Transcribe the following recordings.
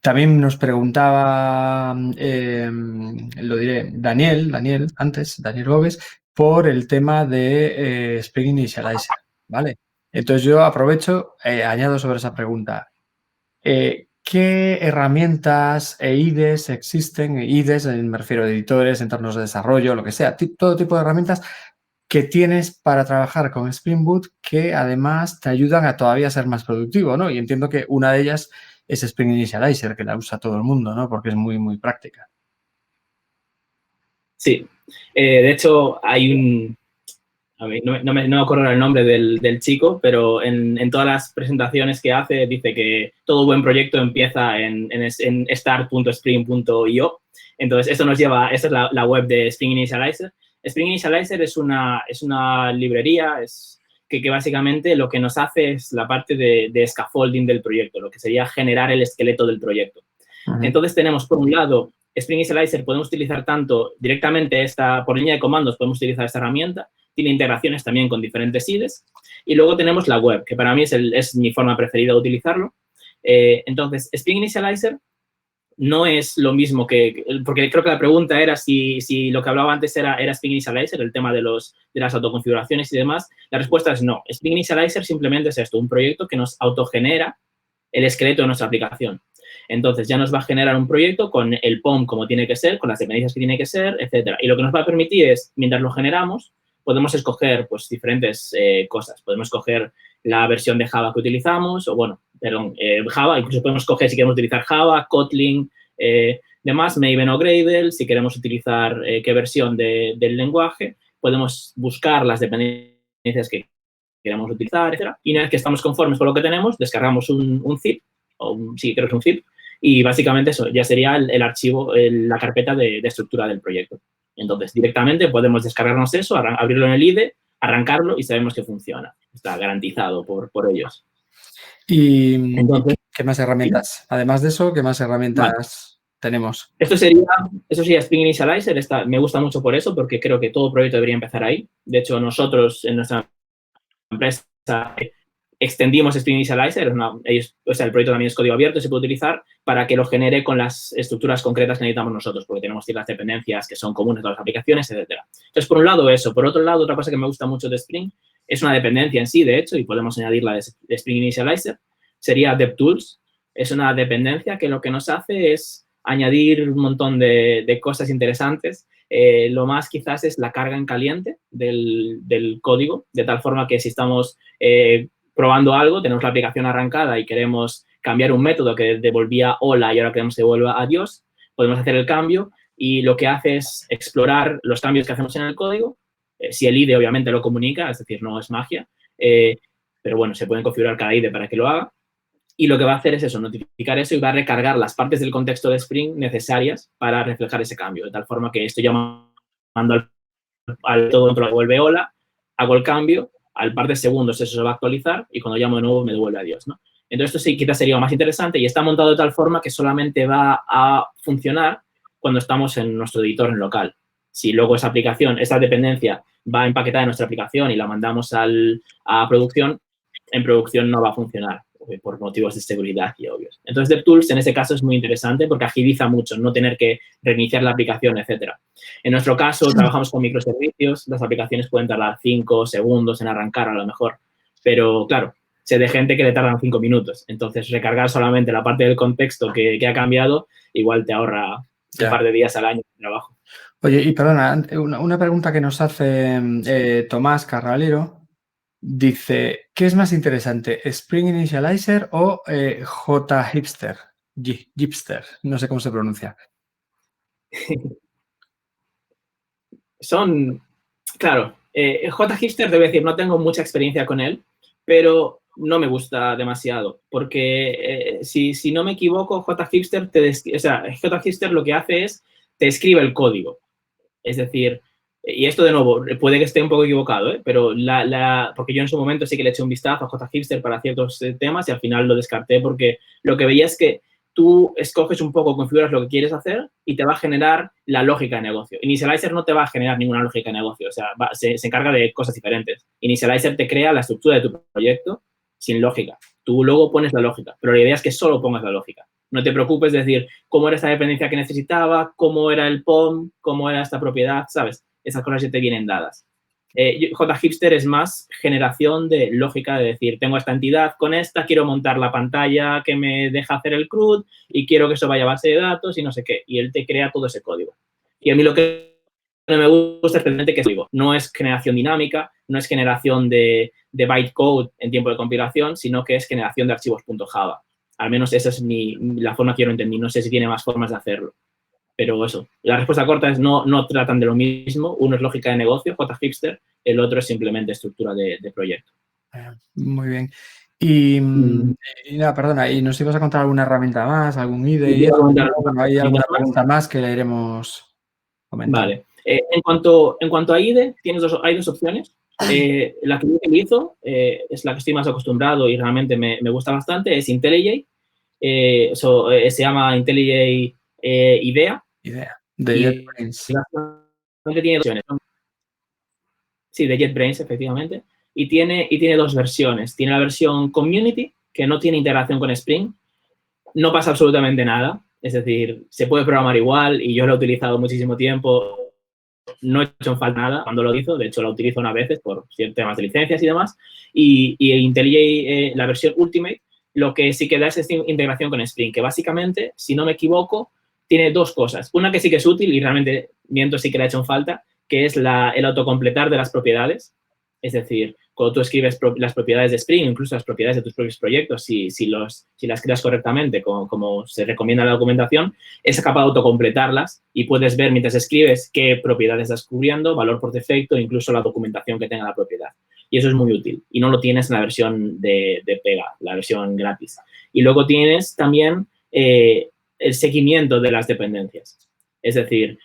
También nos preguntaba, lo diré, Daniel Goves, por el tema de Spring Initializer, ¿vale? Entonces yo aprovecho, añado sobre esa pregunta. ¿Qué herramientas e IDEs existen? IDEs, me refiero a editores, entornos de desarrollo, lo que sea, todo tipo de herramientas que tienes para trabajar con Spring Boot que además te ayudan a todavía ser más productivo, ¿no? Y entiendo que una de ellas es Spring Initializer, que la usa todo el mundo, ¿no? Porque es muy, muy práctica. Sí. De hecho, hay un... A mí, no me acuerdo el nombre del chico, pero en todas las presentaciones que hace dice que todo buen proyecto empieza en start.spring.io. Entonces, esto nos lleva, esta es la web de Spring Initializer. Spring Initializer es una librería que básicamente lo que nos hace es la parte de scaffolding del proyecto, lo que sería generar el esqueleto del proyecto. Entonces, tenemos, por un lado, Spring Initializer, podemos utilizar tanto directamente por línea de comandos, podemos utilizar esta herramienta, tiene integraciones también con diferentes IDEs, y luego tenemos la web, que para mí es mi forma preferida de utilizarlo. Entonces, Spring Initializer no es lo mismo porque creo que la pregunta era si lo que hablaba antes era Spring Initializer, el tema de las autoconfiguraciones y demás. La respuesta es no. Spring Initializer simplemente es esto, un proyecto que nos autogenera el esqueleto de nuestra aplicación. Entonces, ya nos va a generar un proyecto con el POM como tiene que ser, con las dependencias que tiene que ser, etcétera. Y lo que nos va a permitir es, mientras lo generamos, podemos escoger pues, diferentes cosas. Podemos escoger la versión de Java que utilizamos, o bueno, perdón, Java, incluso podemos escoger si queremos utilizar Java, Kotlin, demás, Maven o Gradle, si queremos utilizar qué versión del lenguaje, podemos buscar las dependencias que queremos utilizar, etcétera. Y una vez que estamos conformes con lo que tenemos, descargamos un zip, sí, creo que es un zip, y básicamente eso ya sería el archivo, la carpeta de estructura del proyecto. Entonces, directamente podemos descargarnos eso, abrirlo en el IDE, arrancarlo y sabemos que funciona. Está garantizado por ellos. Entonces, ¿qué más herramientas? ¿Sí? Además de eso, ¿qué más herramientas tenemos? Eso sería Spring Initializer. Me gusta mucho por eso, porque creo que todo proyecto debería empezar ahí. De hecho, nosotros en nuestra empresa extendimos Spring Initializer, el proyecto también es código abierto, se puede utilizar para que lo genere con las estructuras concretas que necesitamos nosotros, porque tenemos ciertas dependencias que son comunes a todas las aplicaciones, etcétera. Entonces, por un lado eso. Por otro lado, otra cosa que me gusta mucho de Spring es una dependencia en sí, de hecho, y podemos añadirla de Spring Initializer, sería DevTools. Es una dependencia que lo que nos hace es añadir un montón de cosas interesantes. Lo más quizás es la carga en caliente del código, de tal forma que si estamos probando algo, tenemos la aplicación arrancada y queremos cambiar un método que devolvía hola y ahora queremos que devuelva adiós, podemos hacer el cambio y lo que hace es explorar los cambios que hacemos en el código, si el IDE obviamente lo comunica, es decir, no es magia, pero bueno, se pueden configurar cada IDE para que lo haga. Y lo que va a hacer es eso, notificar eso y va a recargar las partes del contexto de Spring necesarias para reflejar ese cambio, de tal forma que estoy llamando al todo dentro, devuelve hola, hago el cambio, al par de segundos eso se va a actualizar y cuando llamo de nuevo me devuelve adiós, ¿no? Entonces, esto sí quizás sería más interesante y está montado de tal forma que solamente va a funcionar cuando estamos en nuestro editor en local. Si luego esa aplicación, esta dependencia va empaquetada en nuestra aplicación y la mandamos a producción, en producción no va a funcionar por motivos de seguridad y obvios. Entonces, DevTools en ese caso es muy interesante porque agiliza mucho no tener que reiniciar la aplicación, etcétera. En nuestro caso, trabajamos con microservicios, las aplicaciones pueden tardar 5 segundos en arrancar a lo mejor, pero claro, sé de gente que le tardan 5 minutos. Entonces, recargar solamente la parte del contexto que ha cambiado, igual te ahorra un par de días al año de trabajo. Oye, y perdona, una pregunta que nos hace Tomás Carralero. Dice, ¿qué es más interesante, Spring Initializer o JHipster? Gipster, no sé cómo se pronuncia. Claro, JHipster, debo decir, no tengo mucha experiencia con él, pero no me gusta demasiado, porque si no me equivoco, JHipster JHipster lo que hace es, te escribe el código. Es decir, y esto de nuevo, puede que esté un poco equivocado, pero porque yo en su momento sí que le eché un vistazo a JHipster para ciertos temas y al final lo descarté porque lo que veía es que tú escoges un poco, configuras lo que quieres hacer y te va a generar la lógica de negocio. Initializer no te va a generar ninguna lógica de negocio, o sea, se encarga de cosas diferentes. Initializer te crea la estructura de tu proyecto sin lógica. Tú luego pones la lógica, pero la idea es que solo pongas la lógica. No te preocupes de decir cómo era esta dependencia que necesitaba, cómo era el POM, cómo era esta propiedad, ¿sabes? Esas cosas ya te vienen dadas. JHipster es más generación de lógica de decir, tengo esta entidad con esta, quiero montar la pantalla que me deja hacer el CRUD y quiero que eso vaya a base de datos y no sé qué. Y él te crea todo ese código. Y a mí lo que no me gusta es realmente que es código. No es generación dinámica, no es generación de bytecode en tiempo de compilación, sino que es generación de archivos .java. Al menos esa es la forma que yo lo entendí. No sé si tiene más formas de hacerlo. Pero eso, la respuesta corta es no tratan de lo mismo. Uno es lógica de negocio, JHipster, el otro es simplemente estructura de proyecto. Muy bien. Y nada, perdona, ¿y nos ibas a contar alguna herramienta más, algún IDE? Y eso? Bueno, hay alguna pregunta más que le iremos comentando. Vale. En cuanto a IDE, hay dos opciones. La que yo utilizo es la que estoy más acostumbrado y realmente me gusta bastante, es IntelliJ. Se llama IntelliJ IDEA. De JetBrains. Tiene dos versiones. Sí, de JetBrains, efectivamente. Y tiene dos versiones. Tiene la versión Community, que no tiene integración con Spring. No pasa absolutamente nada. Es decir, se puede programar igual y yo lo he utilizado muchísimo tiempo. No he hecho en falta nada cuando lo utilizo. De hecho, lo utilizo unas veces por ciertos temas de licencias y demás. Y IntelliJ, la versión Ultimate, lo que sí que da es esta integración con Spring, que básicamente, si no me equivoco, tiene dos cosas. Una que sí que es útil y realmente miento sí que la he hecho en falta, que es el autocompletar de las propiedades. Es decir, cuando tú escribes las propiedades de Spring, incluso las propiedades de tus propios proyectos, si las creas correctamente, como se recomienda en la documentación, es capaz de autocompletarlas y puedes ver mientras escribes qué propiedades estás cubriendo, valor por defecto, incluso la documentación que tenga la propiedad. Y eso es muy útil. Y no lo tienes en la versión de Pega, la versión gratis. Y luego tienes también el seguimiento de las dependencias. Es decir,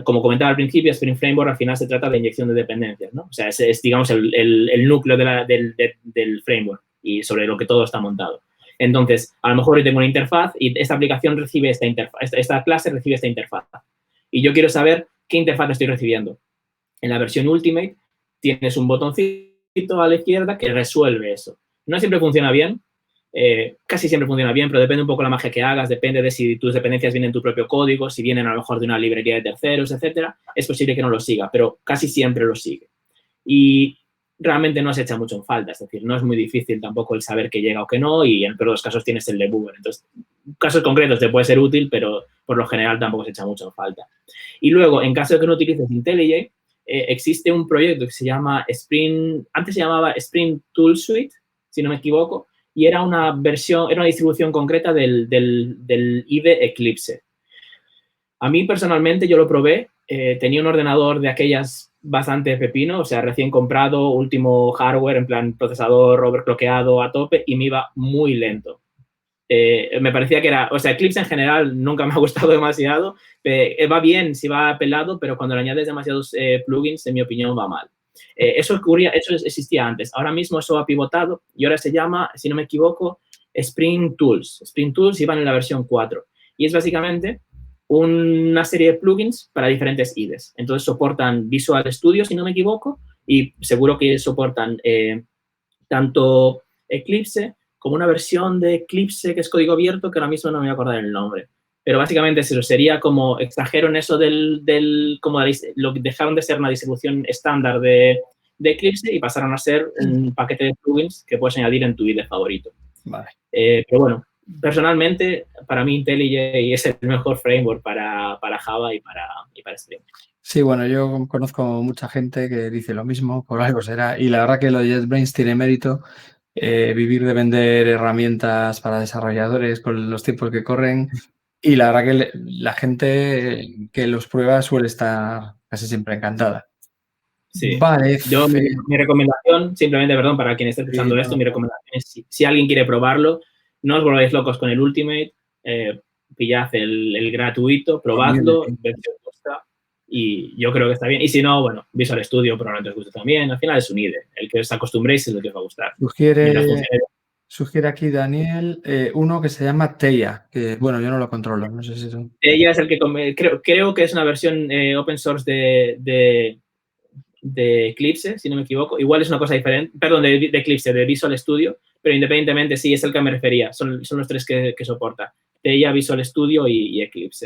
como comentaba al principio, Spring Framework al final se trata de inyección de dependencias, ¿no? O sea, es digamos, el núcleo del framework y sobre lo que todo está montado. Entonces, a lo mejor yo tengo una interfaz y esta aplicación recibe esta interfaz, esta clase recibe esta interfaz. Y yo quiero saber qué interfaz estoy recibiendo. En la versión Ultimate tienes un botoncito a la izquierda que resuelve eso. No siempre funciona bien, casi siempre funciona bien, pero depende un poco de la magia que hagas, depende de si tus dependencias vienen en tu propio código, si vienen a lo mejor de una librería de terceros, etcétera. Es posible que no lo siga, pero casi siempre lo sigue. Y realmente no se echa mucho en falta, es decir, no es muy difícil tampoco el saber que llega o que no y en el peor de los casos tienes el debugger. Entonces, en casos concretos te puede ser útil, pero por lo general tampoco se echa mucho en falta. Y luego, en caso de que no utilices IntelliJ, existe un proyecto que se llama Spring, antes se llamaba Spring Tool Suite, si no me equivoco, y era una distribución concreta del IDE Eclipse. A mí, personalmente, yo lo probé. Tenía un ordenador de aquellas bastante pepino, o sea, recién comprado, último hardware, en plan procesador overclockeado a tope, y me iba muy lento. Me parecía que era, o sea, Eclipse en general nunca me ha gustado demasiado. Va bien si va pelado, pero cuando le añades demasiados plugins, en mi opinión, va mal. Eso existía antes. Ahora mismo eso ha pivotado y ahora se llama, si no me equivoco, Spring Tools. Spring Tools iban en la versión 4. Y es básicamente una serie de plugins para diferentes IDEs. Entonces soportan Visual Studio, si no me equivoco, y seguro que soportan tanto Eclipse como una versión de Eclipse que es código abierto, que ahora mismo no me voy a acordar el nombre. Pero básicamente eso sería como extrajeron eso como dejaron de ser una distribución estándar de Eclipse y pasaron a ser un paquete de plugins que puedes añadir en tu IDE favorito. Vale. Pero bueno, personalmente, para mí IntelliJ es el mejor framework para Java y para Spring. Sí, bueno, yo conozco mucha gente que dice lo mismo, por algo será. Y la verdad que lo de JetBrains tiene mérito. Vivir de vender herramientas para desarrolladores con los tiempos que corren. Y la verdad que la gente que los prueba suele estar casi siempre encantada. Sí. Vale. Yo, mi recomendación, simplemente, perdón, para quien esté escuchando esto, mi recomendación es si alguien quiere probarlo, no os volváis locos con el Ultimate, pillad el gratuito, probadlo, ver si os gusta y yo creo que está bien. Y si no, bueno, Visual Studio probablemente os guste también. Al final es un IDE. El que os acostumbréis es el que os va a gustar. Sugiere aquí Daniel uno que se llama Teia, que bueno, yo no lo controlo, no sé si es Teia es el que creo que es una versión open source de Eclipse, si no me equivoco. Igual es una cosa diferente, perdón, de Eclipse, de Visual Studio, pero independientemente sí es el que me refería, son los tres que soporta. de ella Visual Studio y Eclipse.